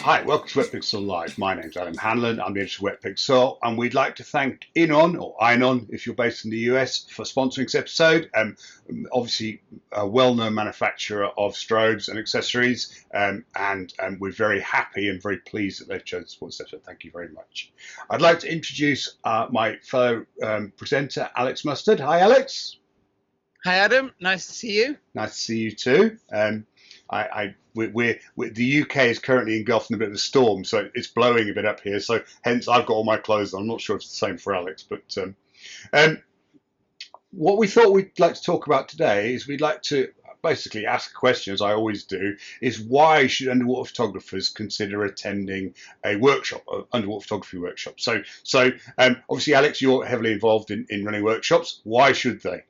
Hi, welcome to Wetpixel Live. My name's Adam Hanlon. I'm the editor of Wetpixel, and we'd like to thank Inon, or Inon if you're based in the US, for sponsoring this episode. Obviously, a well-known manufacturer of strobes and accessories, and we're very happy and very pleased that they've chosen to support this episode. Thank you very much. I'd like to introduce my fellow presenter, Alex Mustard. Hi, Alex. Hi, Adam. Nice to see you. Nice to see you too. The UK is currently engulfed in a bit of a storm, so it's blowing a bit up here. So hence, I've got all my clothes on. I'm not sure if it's the same for Alex, but what we thought we'd like to talk about today is we'd like to basically ask a question, as I always do, is why should underwater photographers consider attending a workshop, an underwater photography workshop? So obviously, Alex, you're heavily involved in running workshops. Why should they?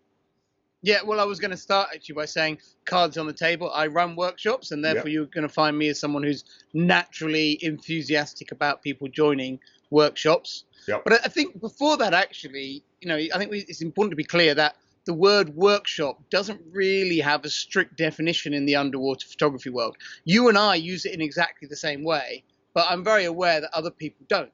Yeah, well, I was going to start actually by saying cards on the table. I run workshops, and therefore You're going to find me as someone who's naturally enthusiastic about people joining workshops. Yep. But I think before that, actually, I think it's important to be clear that the word workshop doesn't really have a strict definition in the underwater photography world. You and I use it in exactly the same way, but I'm very aware that other people don't.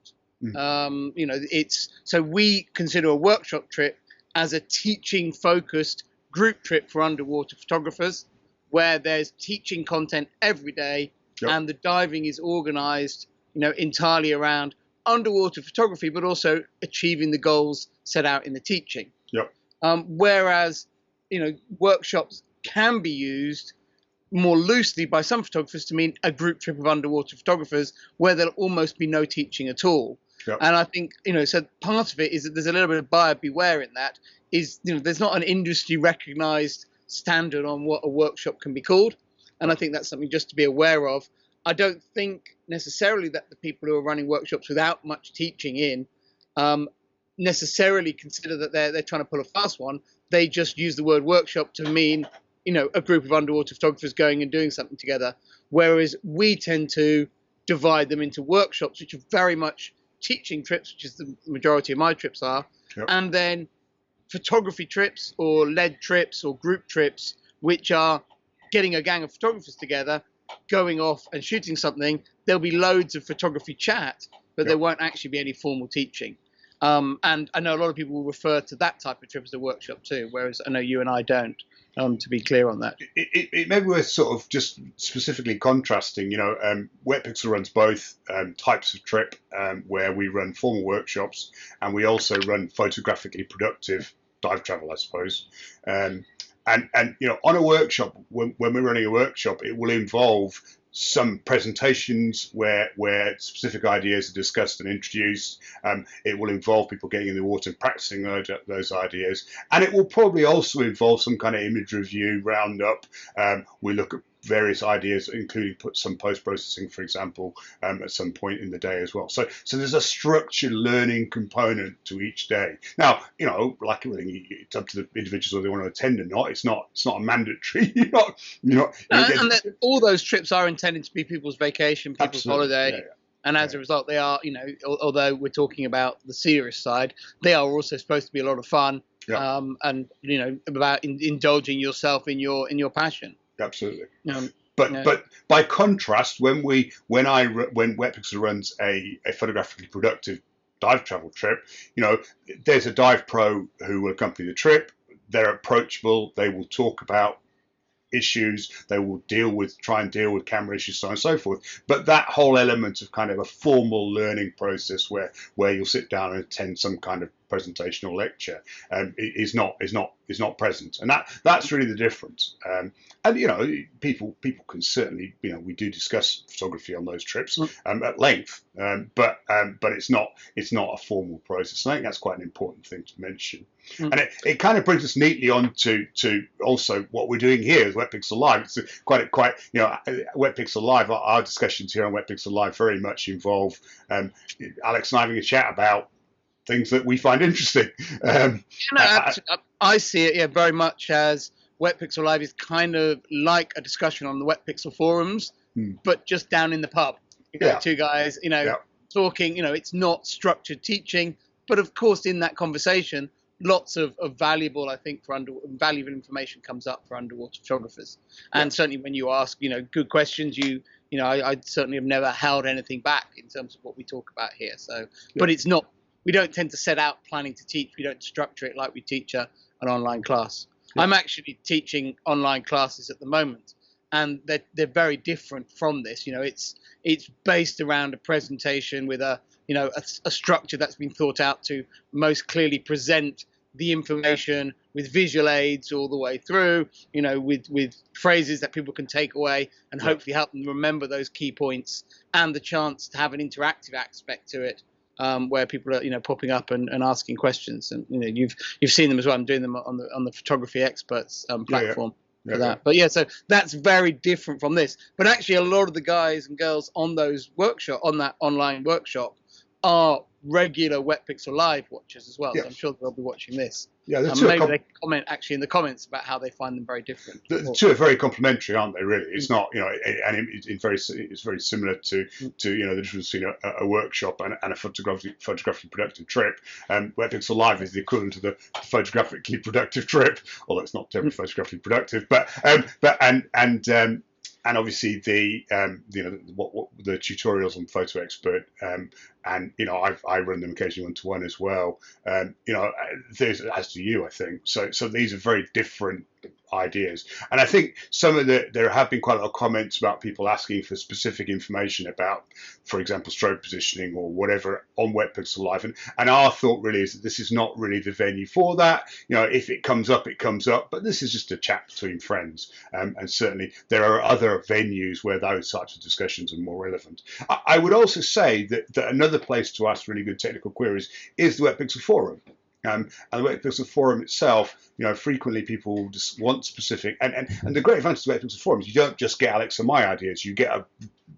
So we consider a workshop trip as a teaching-focused group trip for underwater photographers, where there's teaching content every day, and the diving is organized, entirely around underwater photography, but also achieving the goals set out in the teaching. Whereas, workshops can be used more loosely by some photographers to mean a group trip of underwater photographers where there'll almost be no teaching at all. And I think, so part of it is that there's a little bit of buyer beware in that is, there's not an industry recognized standard on what a workshop can be called. And I think that's something just to be aware of. I don't think necessarily that the people who are running workshops without much teaching in necessarily consider that they're trying to pull a fast one. They just use the word workshop to mean, a group of underwater photographers going and doing something together. Whereas we tend to divide them into workshops, which are very much teaching trips, which is the majority of my trips are, and then photography trips or led trips or group trips, which are getting a gang of photographers together, going off and shooting something. There'll be loads of photography chat, but there won't actually be any formal teaching. And I know a lot of people will refer to that type of trip as a workshop too, whereas I know you and I don't. To be clear on that. It may be worth sort of just specifically contrasting, Wetpixel runs both types of trip, where we run formal workshops and we also run photographically productive dive travel, I suppose. And on a workshop, when we're running a workshop, it will involve some presentations where specific ideas are discussed and introduced. It will involve people getting in the water and practicing those ideas. And it will probably also involve some kind of image review, roundup. We look at various ideas, including put some post-processing, for example, at some point in the day as well. So there's a structured learning component to each day. Now, like everything, it's up to the individuals whether they want to attend or not. It's not a mandatory. All those trips are intended to be people's vacation, people's holiday. And as a result, they are, although we're talking about the serious side, they are also supposed to be a lot of fun. And about indulging yourself in your passion. Absolutely. But by contrast, when Wetpixel runs a photographically productive dive travel trip, there's a dive pro who will accompany the trip. They're approachable. They will talk about issues. They will try and deal with camera issues, so on and so forth. But that whole element of kind of a formal learning process where you'll sit down and attend some kind of presentation or lecture is not present, and that's really the difference. And people can certainly, we do discuss photography on those trips at length, but it's not a formal process. And I think that's quite an important thing to mention. And it kind of brings us neatly on to also what we're doing here with Wetpixel Live. It's quite Wetpixel Live. Our discussions here on Wetpixel Live very much involve Alex and I having a chat about things that we find interesting. I see it very much as Wetpixel Live is kind of like a discussion on the Wetpixel forums, but just down in the pub. You've got two guys, talking. It's not structured teaching, but of course in that conversation, lots of valuable, I think, valuable information comes up for underwater photographers. And certainly when you ask, good questions, I certainly have never held anything back in terms of what we talk about here. So, but it's not, we don't tend to set out planning to teach. We don't structure it like we teach an online class. I'm actually teaching online classes at the moment, and they're very different from this. It's based around a presentation with a structure that's been thought out to most clearly present the information with visual aids all the way through, with phrases that people can take away and hopefully help them remember those key points, and the chance to have an interactive aspect to it, where people are popping up and asking questions. And you've seen them as well. I'm doing them on the Photography Experts platform. For that. But so that's very different from this. But actually, a lot of the guys and girls on that online workshop are regular Wetpixel Live watchers as well. So I'm sure they'll be watching this. Yeah, maybe they comment actually in the comments about how they find them very different. The two are very complementary, aren't they? Really, it's not, and it's very similar to the difference between a workshop and a photographically productive trip. Wetpixel Live is the equivalent of the photographically productive trip, although it's not terribly photographically productive. And obviously the the tutorials on Photo Expert, and I run them occasionally 1-to-1 as well. As do you, I think. So these are very different ideas, and I think there have been quite a lot of comments about people asking for specific information about, for example, strobe positioning or whatever on Wetpixel Live, and our thought really is that this is not really the venue for that. If it comes up, it comes up, but this is just a chat between friends, and certainly there are other venues where those types of discussions are more relevant. I would also say that another place to ask really good technical queries is the Wetpixel forum. And the Wetpixel forum itself, frequently people just want specific, and the great advantage of the Wetpixel forum is you don't just get Alex and my ideas, you get a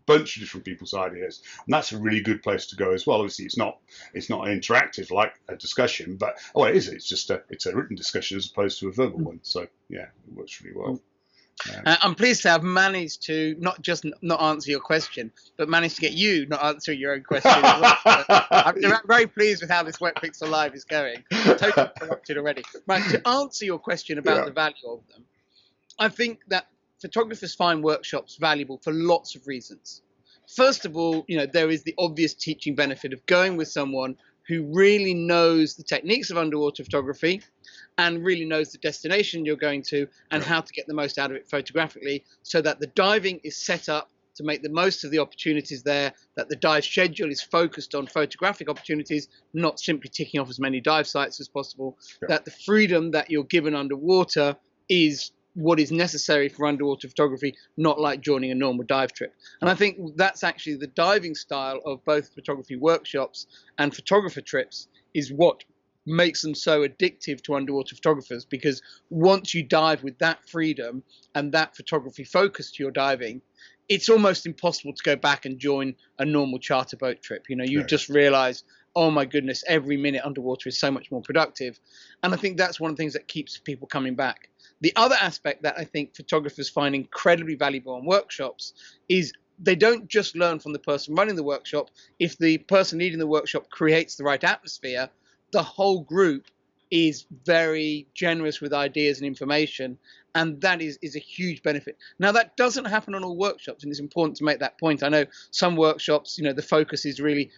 bunch of different people's ideas, and that's a really good place to go as well. Obviously, it's not an interactive like a discussion, but it is. It's just a written discussion as opposed to a verbal one. So it works really well. I'm pleased to have managed to not answer your question, but managed to get you not answering your own question as well. I'm very pleased with how this Wetpixel Live is going. Totally corrupted already. Right, to answer your question about the value of them, I think that photographers find workshops valuable for lots of reasons. First of all, there is the obvious teaching benefit of going with someone who really knows the techniques of underwater photography and really knows the destination you're going to and how to get the most out of it photographically, so that the diving is set up to make the most of the opportunities there, that the dive schedule is focused on photographic opportunities, not simply ticking off as many dive sites as possible, that the freedom that you're given underwater is what is necessary for underwater photography, not like joining a normal dive trip. And I think that's actually the diving style of both photography workshops and photographer trips is what makes them so addictive to underwater photographers, because once you dive with that freedom and that photography focus to your diving, it's almost impossible to go back and join a normal charter boat trip. You just realize, oh my goodness, every minute underwater is so much more productive. And I think that's one of the things that keeps people coming back. The other aspect that I think photographers find incredibly valuable in workshops is they don't just learn from the person running the workshop. If the person leading the workshop creates the right atmosphere, the whole group is very generous with ideas and information, and that is a huge benefit. Now, that doesn't happen on all workshops, and it's important to make that point. I know some workshops, the focus is really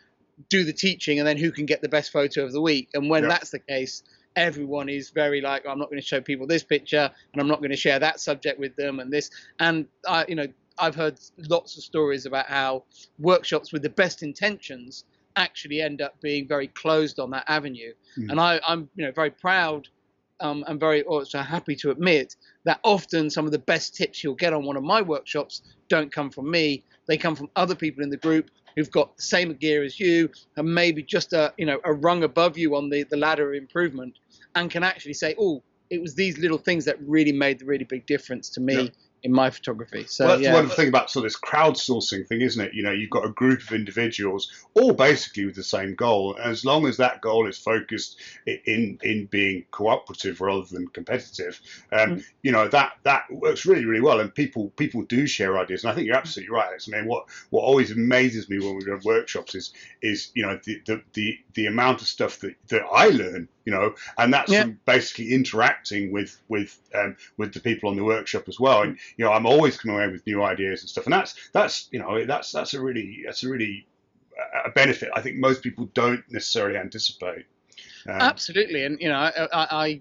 do the teaching and then who can get the best photo of the week. And when that's the case, everyone is very like, I'm not going to show people this picture and I'm not going to share that subject with them and this. And I've heard lots of stories about how workshops with the best intentions actually end up being very closed on that avenue. And I'm very proud and very also happy to admit that often some of the best tips you'll get on one of my workshops don't come from me. They come from other people in the group who've got the same gear as you and maybe just a rung above you on the ladder of improvement, and can actually say, oh, it was these little things that really made the really big difference to me in my photography. So well, that's yeah, one of the thing about sort of this crowdsourcing thing, isn't it? You know, you've got a group of individuals, all basically with the same goal. And as long as that goal is focused in being cooperative rather than competitive, you know, that works really, really well. And people do share ideas. And I think you're absolutely right, Alex. I mean, what always amazes me when we go to workshops is you know the amount of stuff that I learn. You know, and that's from basically interacting with the people on the workshop as well. And you know, I'm always coming away with new ideas and stuff. And that's you know that's a really a benefit I think most people don't necessarily anticipate. Absolutely, and you know, I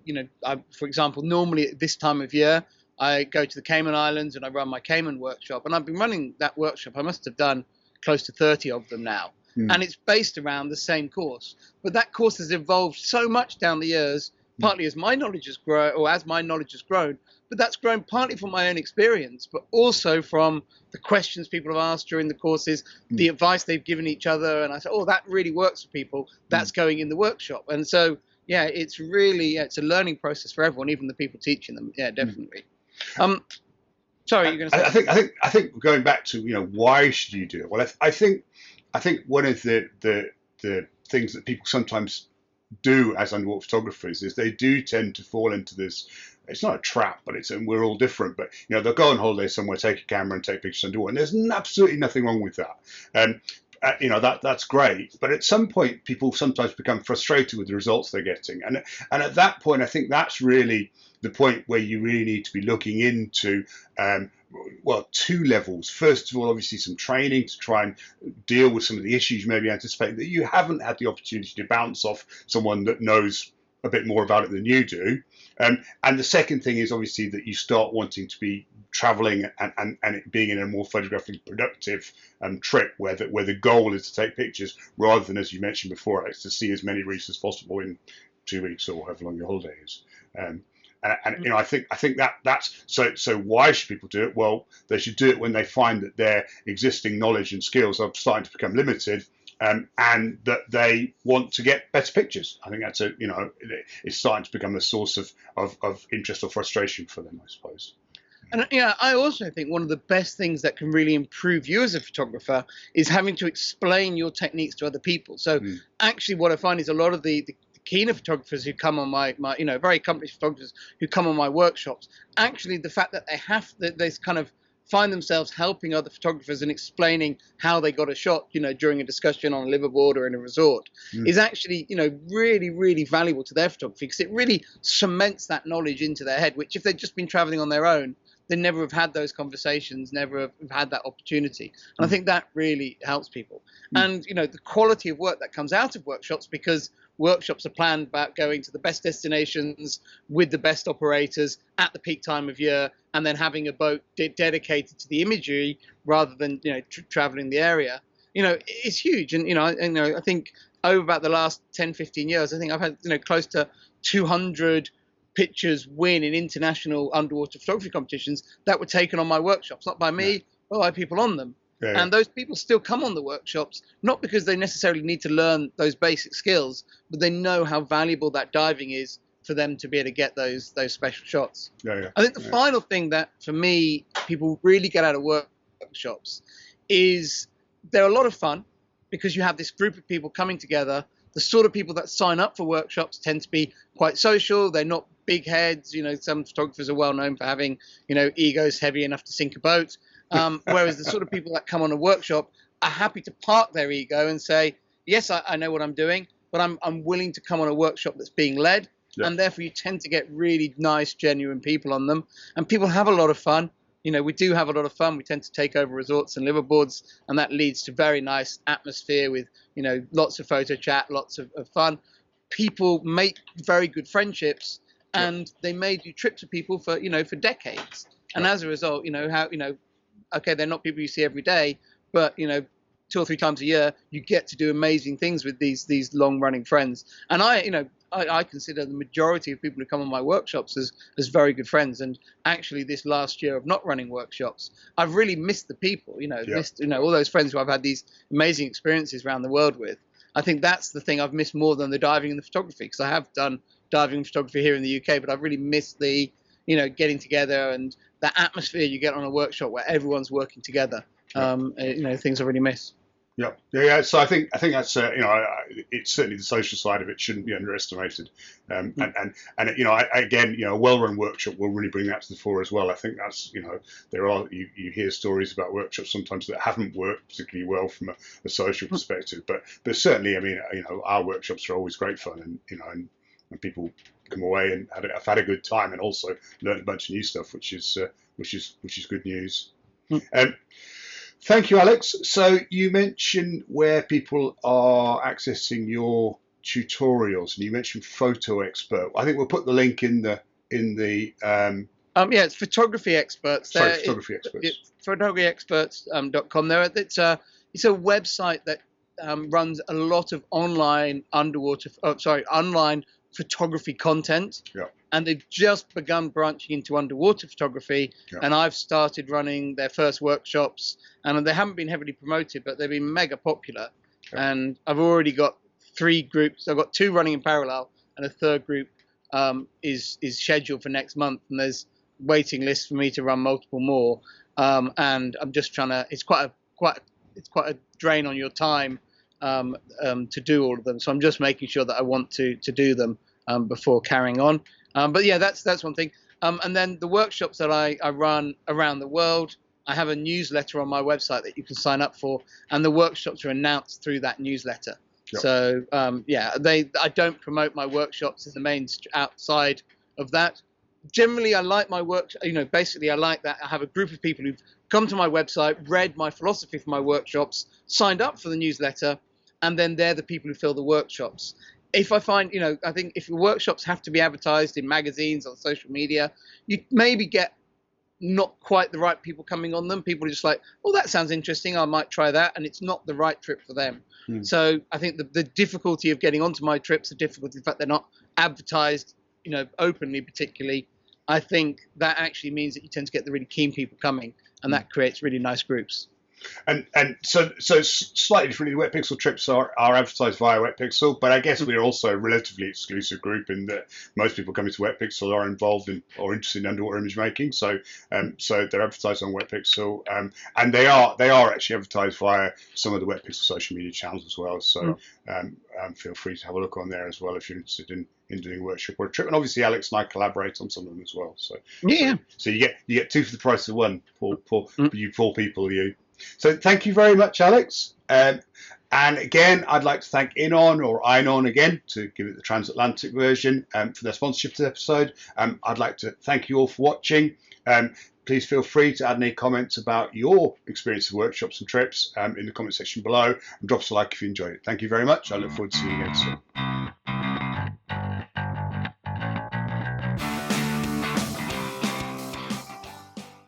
for example, normally at this time of year, I go to the Cayman Islands and I run my Cayman workshop, and I've been running that workshop. I must have done close to 30 of them now. And it's based around the same course. But that course has evolved so much down the years, partly as my knowledge has grown, or as my knowledge has grown, but that's grown partly from my own experience, but also from the questions people have asked during the courses, the advice they've given each other. And I said, oh, that really works for people. That's going in the workshop. And so, yeah, it's really, it's a learning process for everyone, even the people teaching them. Yeah, definitely. Sorry, you're going to say? I think going back to, you know, why should you do it? Well, I think one of the things that people sometimes do as underwater photographers is they do tend to fall into this. It's not a trap, but and we're all different. But you know, they'll go on holiday somewhere, take a camera, and take pictures underwater, and there's absolutely nothing wrong with that. You know, that's great. But at some point, people sometimes become frustrated with the results they're getting, and at that point, I think that's really the point where you really need to be looking into. Well, two levels. First of all, obviously some training to try and deal with some of the issues you maybe anticipate that you haven't had the opportunity to bounce off someone that knows a bit more about it than you do. And the second thing is obviously that you start wanting to be traveling and it being in a more photographically productive trip where the goal is to take pictures rather than, as you mentioned before, Alex, to see as many reefs as possible in 2 weeks or however long your holiday is. And you know, I think that's so. Why should people do it? Well, they should do it when they find that their existing knowledge and skills are starting to become limited, and that they want to get better pictures. I think that's it's starting to become a source of interest or frustration for them, I suppose. And yeah, I also think one of the best things that can really improve you as a photographer is having to explain your techniques to other people. So actually, what I find is a lot of the keener photographers who come on my you know, very accomplished photographers who come on my workshops, actually the fact that they kind of find themselves helping other photographers and explaining how they got a shot, you know, during a discussion on a liveaboard or in a resort is actually, you know, really, really valuable to their photography because it really cements that knowledge into their head, which if they'd just been traveling on their own, they never have had those conversations, never have had that opportunity. And I think that really helps people. And, you know, the quality of work that comes out of workshops, because workshops are planned about going to the best destinations with the best operators at the peak time of year, and then having a boat dedicated to the imagery rather than, you know, traveling the area. You know, it's huge. And, you know, I think over about the last 10, 15 years, I think I've had, you know, close to 200 pictures win in international underwater photography competitions that were taken on my workshops, not by me, but by people on them. Yeah. And those people still come on the workshops, not because they necessarily need to learn those basic skills, but they know how valuable that diving is for them to be able to get those special shots. I think the final thing that, for me, people really get out of workshops is they're a lot of fun because you have this group of people coming together. The sort of people that sign up for workshops tend to be quite social. They're not big heads. You know, some photographers are well known for having, you know, egos heavy enough to sink a boat. Whereas the sort of people that come on a workshop are happy to park their ego and say, yes, I know what I'm doing, but I'm willing to come on a workshop that's being led. And therefore you tend to get really nice, genuine people on them. And people have a lot of fun. You know, we do have a lot of fun. We tend to take over resorts and liveaboards, and that leads to very nice atmosphere with, you know, lots of photo chat, lots of fun. People make very good friendships, and they may do trips with people for, you know, for decades. And as a result, you know, okay, they're not people you see every day, but, you know, 2 or 3 times a year, you get to do amazing things with these long-running friends. And I consider the majority of people who come on my workshops as very good friends. And actually, this last year of not running workshops, I've really missed the people. You know, missed, you know, all those friends who I've had these amazing experiences around the world with. I think that's the thing I've missed more than the diving and the photography, because I have done diving and photography here in the UK, but I've really missed the, you know, getting together and that atmosphere you get on a workshop where everyone's working together. Things I really miss. Yeah. So I think that's it's certainly the social side of it shouldn't be underestimated, and again, a well-run workshop will really bring that to the fore as well. I think that's you hear stories about workshops sometimes that haven't worked particularly well from a social perspective, but certainly, our workshops are always great fun, and people come away and have had a good time and also learned a bunch of new stuff, which is good news. Thank you, Alex. So you mentioned where people are accessing your tutorials, and you mentioned Photo Expert. I think we'll put the link in the it's Photography Experts. Photography Experts. Photographyexperts.com. It's a website that runs a lot of online online photography content. Yeah. And they've just begun branching into underwater photography, and I've started running their first workshops, and they haven't been heavily promoted, but they've been mega popular. And I've already got 3 groups. I've got 2 running in parallel, and a third group is scheduled for next month, and there's waiting lists for me to run multiple more. And I'm just trying to. It's quite a drain on your time to do all of them. So I'm just making sure that I want to do them before carrying on. But yeah, that's one thing. And then the workshops that I run around the world, I have a newsletter on my website that you can sign up for, and the workshops are announced through that newsletter. Yep. So I don't promote my workshops as the main outside of that. Generally, I like my work. Basically, I like that I have a group of people who've come to my website, read my philosophy for my workshops, signed up for the newsletter, and then they're the people who fill the workshops. If I find, I think if your workshops have to be advertised in magazines, on social media, you maybe get not quite the right people coming on them. People are just like, oh, that sounds interesting, I might try that, and it's not the right trip for them. So I think the difficulty of getting onto my trips, the difficulty, in fact, they're not advertised, openly particularly, I think that actually means that you tend to get the really keen people coming, and that creates really nice groups. And so slightly differently, Wetpixel trips are advertised via Wetpixel, but I guess we're also a relatively exclusive group in that most people coming to Wetpixel are involved in or interested in underwater image making. So they're advertised on Wetpixel, and they are actually advertised via some of the Wetpixel social media channels as well. So feel free to have a look on there as well if you're interested in doing a workshop or a trip. And obviously Alex and I collaborate on some of them as well. So so you get 2 for the price of 1. You poor people, you. So thank you very much, Alex. And again, I'd like to thank Einon again, to give it the transatlantic version, for their sponsorship of this episode. I'd like to thank you all for watching. Please feel free to add any comments about your experience of workshops and trips in the comment section below, and drop us a like if you enjoyed it. Thank you very much. I look forward to seeing you again soon.